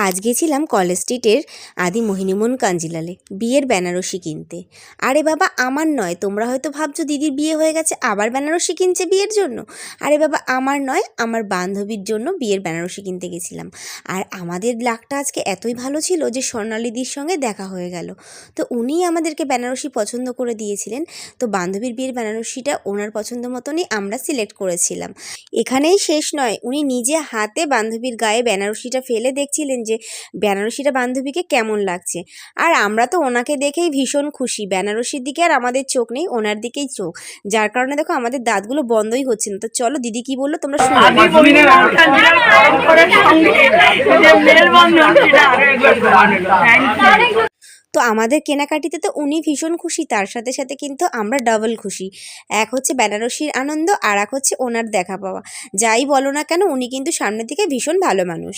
আজ গেছিলাম কলেজ স্ট্রিটের আদি মোহিনীমোহন কাঞ্জিলালে বিয়ের বেনারসি কিনতে। আরে বাবা, আমার নয়। তোমরা হয়তো ভাবছো দিদির বিয়ে হয়ে গেছে আবার বেনারসি কিনছে বিয়ের জন্য। আরে বাবা, আমার নয়, আমার বান্ধবীর জন্য বিয়ের বেনারসি কিনতে গেছিলাম। আর আমাদের লাকটা আজকে এতই ভালো ছিল যে স্বর্ণালীদির সঙ্গে দেখা হয়ে গেল। তো উনিই আমাদেরকে বেনারসি পছন্দ করে দিয়েছিলেন। তো বান্ধবীর বিয়ের বেনারসিটা ওনার পছন্দ মতনই আমরা সিলেক্ট করেছিলাম। এখানেই শেষ নয়, উনি নিজে হাতে বান্ধবীর গায়ে বেনারসিটা ফেলে দেখছিলেন যে বেনারসিটা বান্ধবীকে কেমন লাগছে। আর আমরা তো ওনাকে দেখেই ভীষণ খুশি। বেনারসির দিকে আর আমাদের চোখ নেই, ওনার দিকেই চোখ। যার কারণে দেখো আমাদের দাঁতগুলো বন্ধই হচ্ছে না। তো চলো দিদি কি বললো তোমরা শুনো। তো আমাদের কেনাকাটিতে তো উনি ভীষণ খুশি, তার সাথে সাথে কিন্তু আমরা ডাবল খুশি। এক হচ্ছে বেনারসির আনন্দ, আর এক হচ্ছে ওনার দেখা পাওয়া। যাই বলো না কেন, উনি কিন্তু সামনের দিকে ভীষণ ভালো মানুষ।